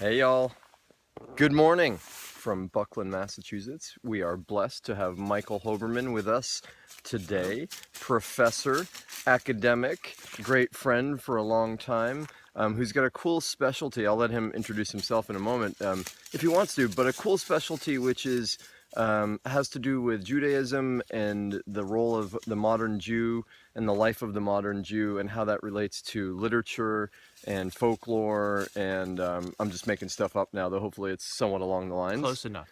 Hey y'all, good morning from Buckland, Massachusetts. We are blessed to have Michael Hoberman with us today, professor, academic, great friend for a long time, who's got a cool specialty. I'll let him introduce himself in a moment if he wants to, but a cool specialty which is has to do with Judaism and the role of the modern Jew and the life of the modern Jew and how that relates to literature and folklore. And I'm just making stuff up now, though hopefully it's somewhat along the lines. Close enough.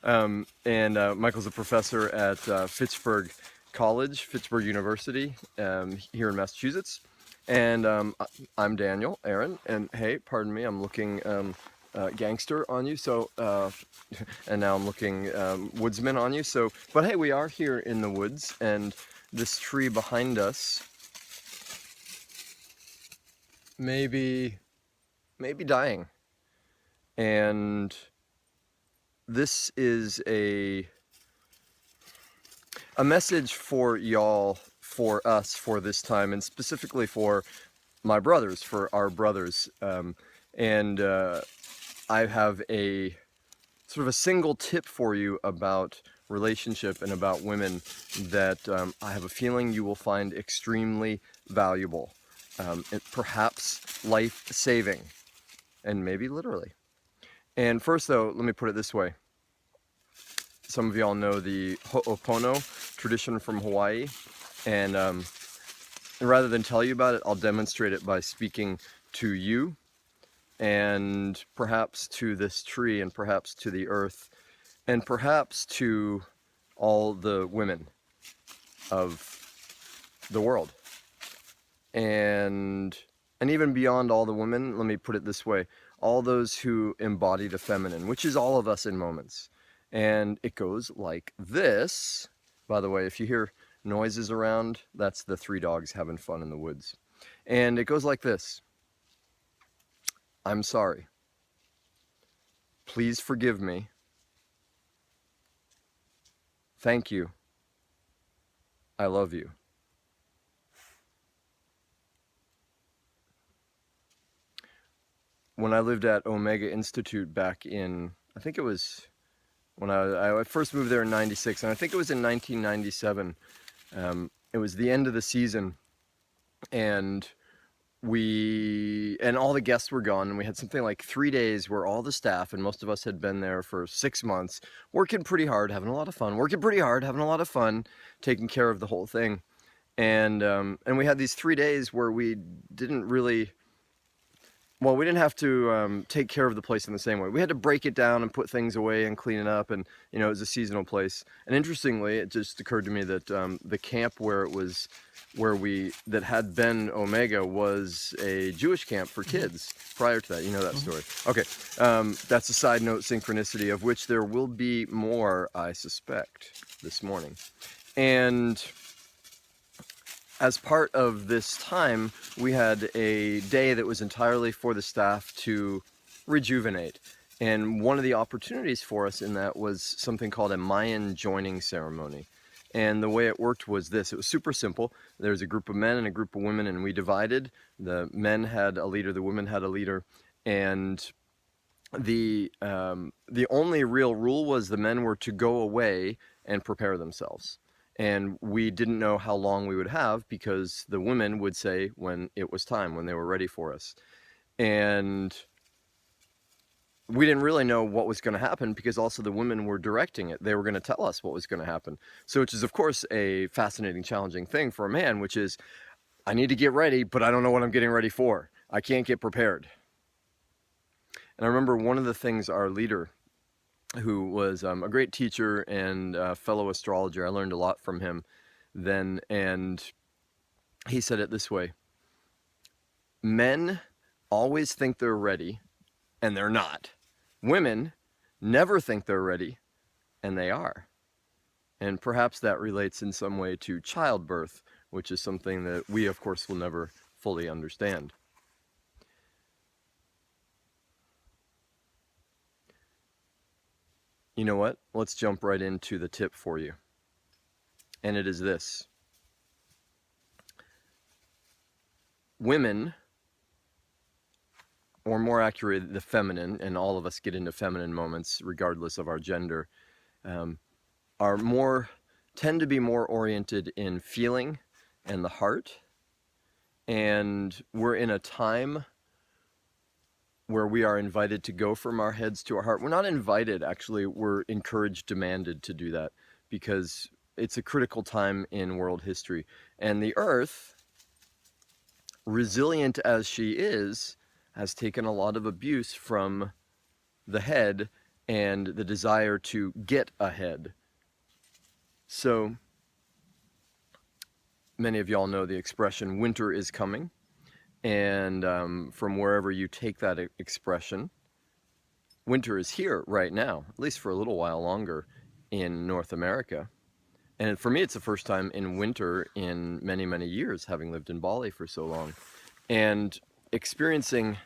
Michael's a professor at Fitchburg College, Fitchburg University, here in Massachusetts. And I'm Daniel, Aaron, and hey, pardon me, I'm looking gangster on you, so and now I'm looking woodsman on you. So, but hey, we are here in the woods, and this tree behind us maybe dying, and this is a message for y'all, for us, for this time, and specifically for my brothers, for our brothers. And I have a sort of a single tip for you about relationship and about women that I have a feeling you will find extremely valuable, and perhaps life-saving, and maybe literally. And first, though, let me put it this way. Some of y'all know the Ho'opono tradition from Hawaii, and rather than tell you about it, I'll demonstrate it by speaking to you, and perhaps to this tree, and perhaps to the earth, and perhaps to all the women of the world. And even beyond all the women, let me put it this way, all those who embody the feminine, which is all of us in moments. And it goes like this. By the way, if you hear noises around, that's the 3 dogs having fun in the woods. And it goes like this. I'm sorry. Please forgive me. Thank you. I love you. When I lived at Omega Institute back in, I think it was when I first moved there in 96, and I think it was in 1997. It was the end of the season, and all the guests were gone, and we had something like 3 days where all the staff, and most of us had been there for 6 months, working pretty hard, having a lot of fun, taking care of the whole thing. And we had these 3 days where we didn't really, well, we didn't have to take care of the place in the same way. We had to break it down and put things away and clean it up, and it was a seasonal place. And interestingly, it just occurred to me that the camp that had been Omega was a Jewish camp for kids prior to that. You know that story. Okay, that's a side note, synchronicity, of which there will be more, I suspect, this morning. And as part of this time, we had a day that was entirely for the staff to rejuvenate. And one of the opportunities for us in that was something called a Mayan joining ceremony. And the way it worked was this. It was super simple. There was a group of men and a group of women, and we divided. The men had a leader, the women had a leader. And the only real rule was the men were to go away and prepare themselves. And we didn't know how long we would have, because the women would say when it was time, when they were ready for us. And we didn't really know what was going to happen, because also the women were directing it. They were going to tell us what was going to happen. So, which is, of course, a fascinating, challenging thing for a man, which is, I need to get ready, but I don't know what I'm getting ready for. I can't get prepared. And I remember one of the things our leader, who was a great teacher and fellow astrologer, I learned a lot from him then, and he said it this way: men always think they're ready, and they're not. Women never think they're ready, and they are. And perhaps that relates in some way to childbirth, which is something that we, of course, will never fully understand. You know what? Let's jump right into the tip for you. And it is this. Women, or more accurate, the feminine, and all of us get into feminine moments regardless of our gender, are tend to be more oriented in feeling and the heart. And we're in a time where we are invited to go from our heads to our heart. We're not invited, actually, we're encouraged, demanded to do that, because it's a critical time in world history. And the earth, resilient as she is, has taken a lot of abuse from the head and the desire to get ahead. So many of y'all know the expression, winter is coming. And from wherever you take that expression, winter is here right now, at least for a little while longer in North America. And for me, it's the first time in winter in many, many years, having lived in Bali for so long. And experiencing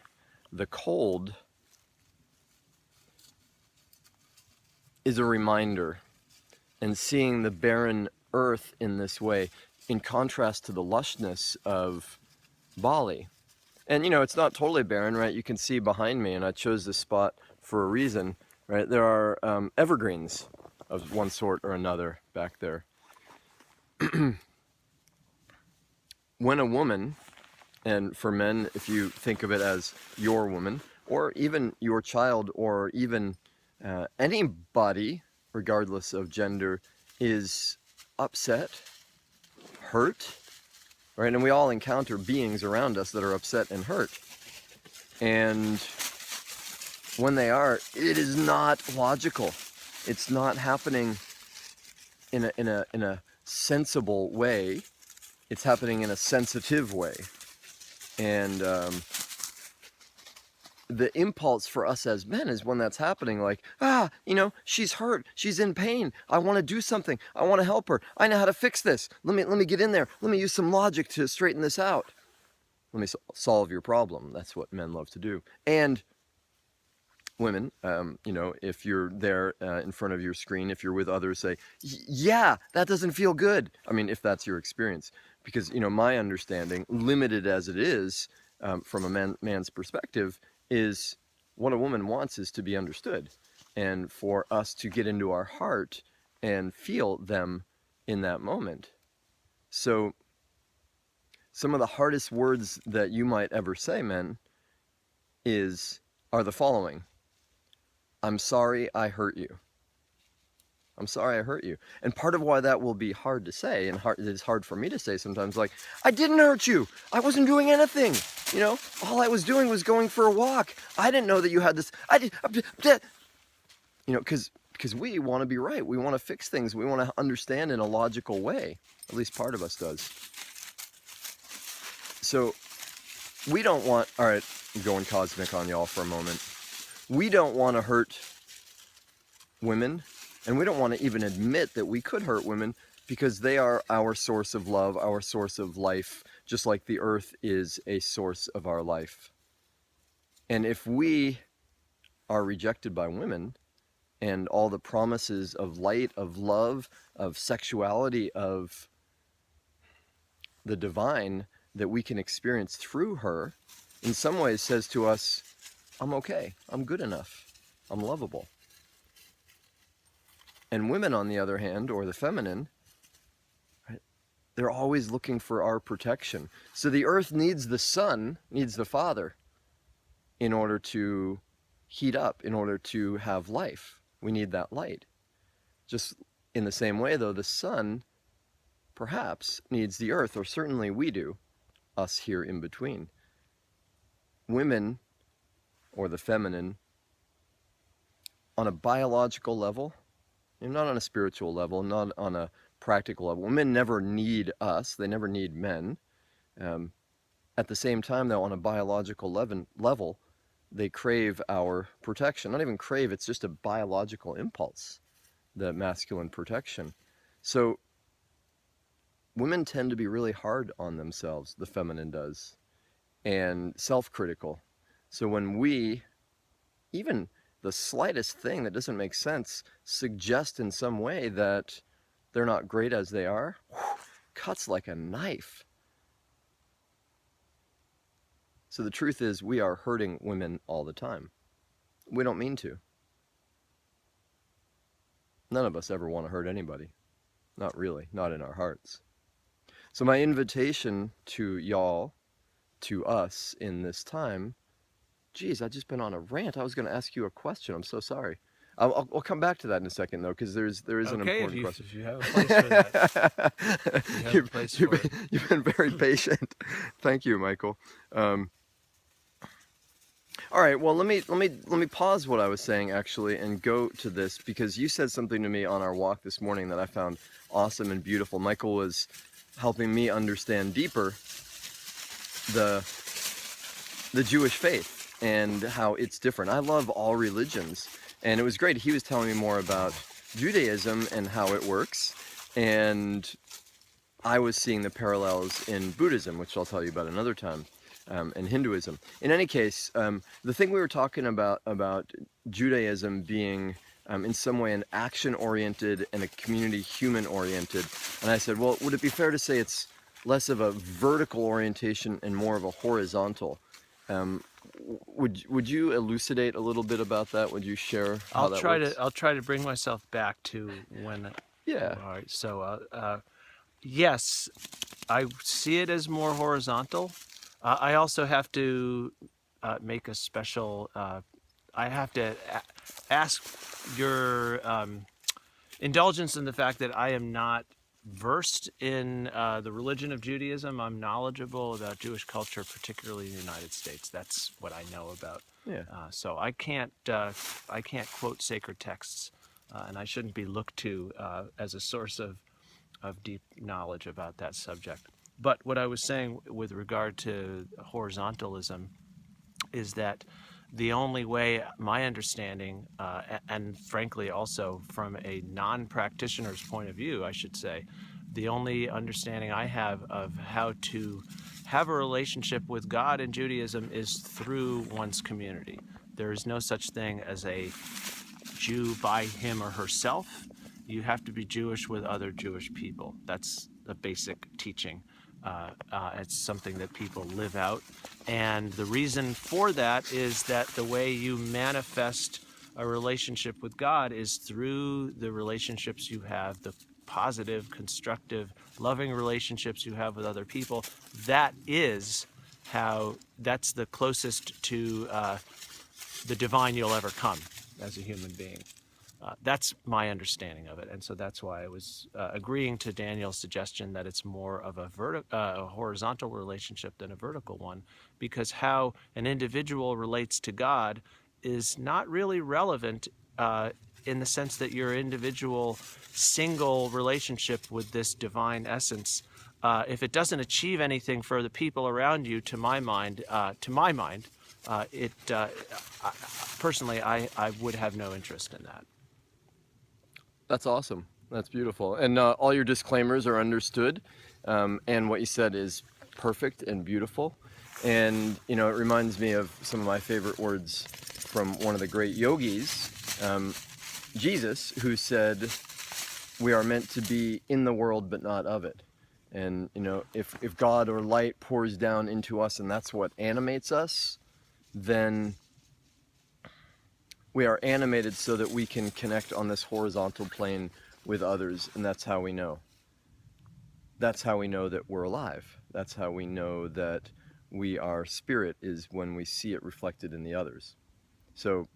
the cold is a reminder, and seeing the barren earth in this way, in contrast to the lushness of Bali. And it's not totally barren, right? You can see behind me, and I chose this spot for a reason, right? There are evergreens of one sort or another back there. When a woman, and for men, if you think of it as your woman, or even your child, or even anybody, regardless of gender, is upset, hurt, right? And we all encounter beings around us that are upset and hurt. And when they are, it is not logical. It's not happening in a sensible way. It's happening in a sensitive way. And the impulse for us as men is when that's happening, like, she's hurt, she's in pain, I want to do something, I want to help her, I know how to fix this, let me get in there, let me use some logic to straighten this out, let me solve your problem. That's what men love to do. And women, if you're there in front of your screen, if you're with others, say, yeah, that doesn't feel good. I mean, if that's your experience, because my understanding, limited as it is, from a man's perspective, is what a woman wants is to be understood, and for us to get into our heart and feel them in that moment. So some of the hardest words that you might ever say, men, are the following: I'm sorry I hurt you. I'm sorry I hurt you. And part of why that will be hard to say, and it's hard for me to say sometimes, like, I didn't hurt you. I wasn't doing anything. All I was doing was going for a walk. I didn't know that you had this. Because we want to be right. We want to fix things. We want to understand in a logical way. At least part of us does. So we don't want, all right, I'm going cosmic on y'all for a moment. We don't want to hurt women. And we don't want to even admit that we could hurt women, because they are our source of love, our source of life, just like the earth is a source of our life. And if we are rejected by women, and all the promises of light, of love, of sexuality, of the divine that we can experience through her, in some ways says to us, I'm okay, I'm good enough, I'm lovable. And women, on the other hand, or the feminine, right, they're always looking for our protection. So the earth needs the sun, needs the Father, in order to heat up, in order to have life. We need that light. Just in the same way, though, the sun perhaps needs the earth, or certainly we do, us here in between. Women, or the feminine, on a biological level, not on a spiritual level, not on a practical level. Women never need us. They never need men. At the same time, though, on a biological level, they crave our protection. Not even crave, it's just a biological impulse, the masculine protection. So women tend to be really hard on themselves, the feminine does, and self-critical. So when we, even the slightest thing that doesn't make sense, suggest in some way that they're not great as they are, cuts like a knife. So the truth is, we are hurting women all the time. We don't mean to. None of us ever want to hurt anybody. Not really, not in our hearts. So my invitation to y'all, to us in this time, geez, I've just been on a rant. I was going to ask you a question. I'm so sorry. I'll come back to that in a second, though, because there is an important question. If you have a place for that, you have a place for it. You've been very patient. Thank you, Michael. All right. Well, let me pause what I was saying actually and go to this, because you said something to me on our walk this morning that I found awesome and beautiful. Michael was helping me understand deeper the Jewish faith and how it's different. I love all religions, and it was great. He was telling me more about Judaism and how it works, and I was seeing the parallels in Buddhism, which I'll tell you about another time, and Hinduism. In any case, the thing we were talking about Judaism being in some way an action-oriented and a community human-oriented, and I said, well, would it be fair to say it's less of a vertical orientation and more of a horizontal? Would you elucidate a little bit about that? Would you share how that works? I'll try to bring myself back to when. Yeah. All right. So, yes, I see it as more horizontal. I also have to make a special. I have to ask your indulgence in the fact that I am not versed in the religion of Judaism. I'm knowledgeable about Jewish culture, particularly in the United States. That's what I know about. Yeah. So I can't quote sacred texts, and I shouldn't be looked to as a source of deep knowledge about that subject. But what I was saying with regard to horizontalism is that the only way, my understanding, and frankly also from a non-practitioner's point of view, I should say, the only understanding I have of how to have a relationship with God in Judaism is through one's community. There is no such thing as a Jew by him or herself. You have to be Jewish with other Jewish people. That's the basic teaching. It's something that people live out. And the reason for that is that the way you manifest a relationship with God is through the relationships you have, the positive, constructive, loving relationships you have with other people. That's the closest to the divine you'll ever come as a human being. That's my understanding of it, and so that's why I was agreeing to Daniel's suggestion that it's more of a horizontal relationship than a vertical one, because how an individual relates to God is not really relevant in the sense that your individual single relationship with this divine essence, if it doesn't achieve anything for the people around you, to my mind, personally, I would have no interest in that. That's awesome. That's beautiful. And all your disclaimers are understood. And what you said is perfect and beautiful. And, it reminds me of some of my favorite words from one of the great yogis, Jesus, who said, we are meant to be in the world, but not of it. And, if God or light pours down into us and that's what animates us, then we are animated so that we can connect on this horizontal plane with others, and that's how we know. That's how we know that we're alive. That's how we know that we are spirit, is when we see it reflected in the others. So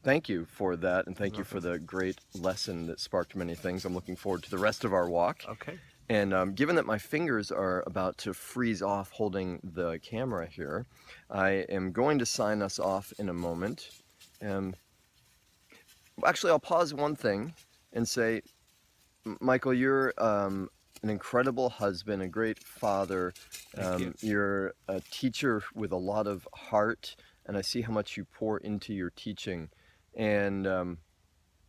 thank you for that, and thank you for the great lesson that sparked many things. I'm looking forward to the rest of our walk. Okay. And given that my fingers are about to freeze off holding the camera here, I am going to sign us off in a moment. Actually, I'll pause one thing and say, Michael, you're an incredible husband, a great father. Thank you. You're a teacher with a lot of heart, and I see how much you pour into your teaching. And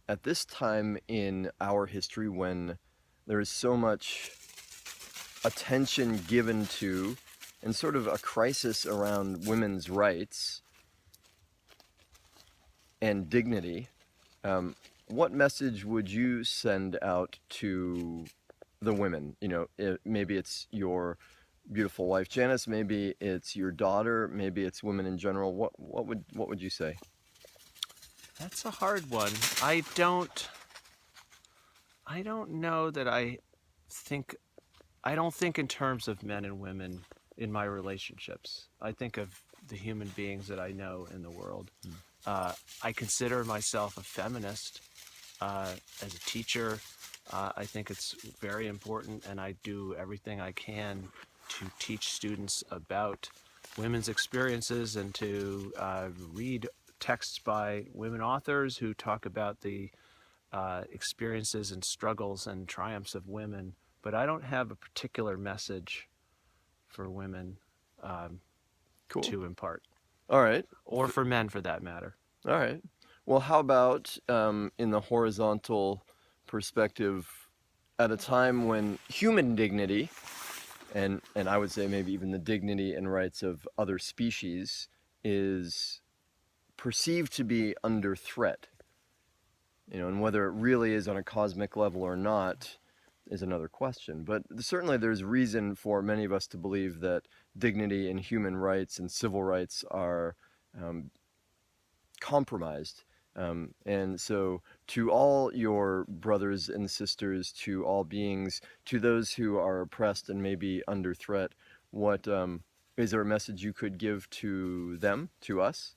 at this time in our history, when there is so much attention given to and sort of a crisis around women's rights and dignity, what message would you send out to the women? Maybe it's your beautiful wife Janice, maybe it's your daughter, maybe it's women in general. What would you say? That's a hard one. I don't know that think I don't think in terms of men and women in my relationships. I think of the human beings that I know in the world. Uh, I consider myself a feminist as a teacher. I think it's very important, and I do everything I can to teach students about women's experiences and to read texts by women authors who talk about the experiences and struggles and triumphs of women. But I don't have a particular message for women um, Cool. to impart, All right. or for men for that matter. All right. Well, how about in the horizontal perspective, at a time when human dignity, and I would say maybe even the dignity and rights of other species, is perceived to be under threat, and whether it really is on a cosmic level or not is another question. But certainly there's reason for many of us to believe that dignity and human rights and civil rights are compromised. And so, to all your brothers and sisters, to all beings, to those who are oppressed and maybe under threat, what is there a message you could give to them, to us?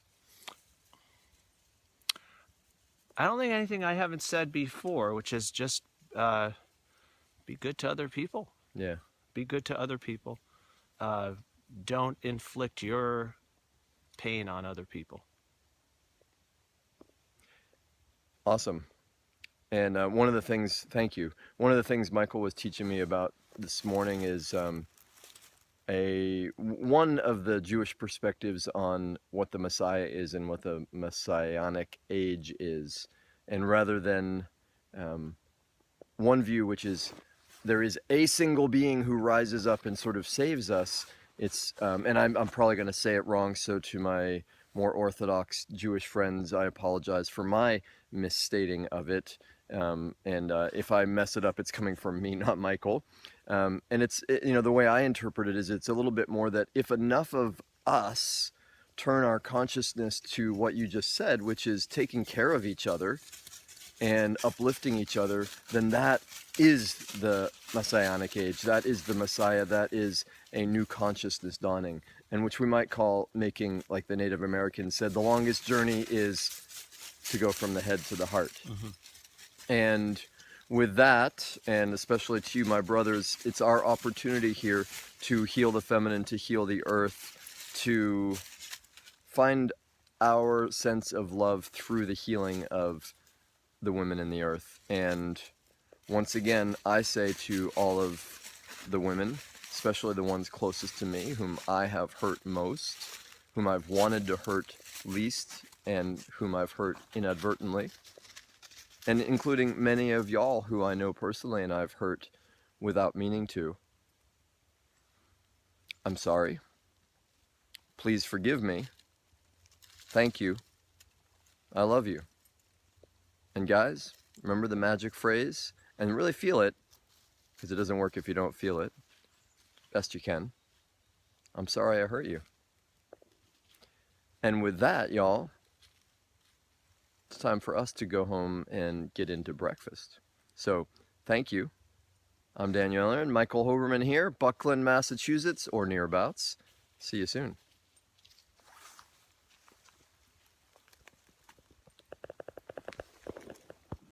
I don't think anything I haven't said before, which is just uh, be good to other people. Yeah. Be good to other people. Uh, don't inflict your pain on other people. Awesome. And one of the things, thank you. One of the things Michael was teaching me about this morning is one of the Jewish perspectives on what the Messiah is and what the messianic age is, and rather than one view, which is there is a single being who rises up and sort of saves us. It's and I'm probably going to say it wrong, so to my more Orthodox Jewish friends, I apologize for my misstating of it. And if I mess it up, it's coming from me, not Michael. And the way I interpret it is it's a little bit more that if enough of us turn our consciousness to what you just said, which is taking care of each other and uplifting each other, then that is the messianic age. That is the Messiah. That is a new consciousness dawning, and which we might call making, like the Native Americans said, the longest journey is to go from the head to the heart. Mm-hmm. And with that, and especially to you, my brothers, it's our opportunity here to heal the feminine, to heal the earth, to find our sense of love through the healing of the women in the earth. And once again, I say to all of the women, especially the ones closest to me, whom I have hurt most, whom I've wanted to hurt least, and whom I've hurt inadvertently, and including many of y'all who I know personally and I've hurt without meaning to. I'm sorry. Please forgive me. Thank you. I love you. And guys, remember the magic phrase, and really feel it, because it doesn't work if you don't feel it. Best you can. I'm sorry I hurt you. And with that, y'all, it's time for us to go home and get into breakfast. So, thank you. I'm Daniel Eller, Michael Hoberman here, Buckland, Massachusetts, or nearabouts. See you soon.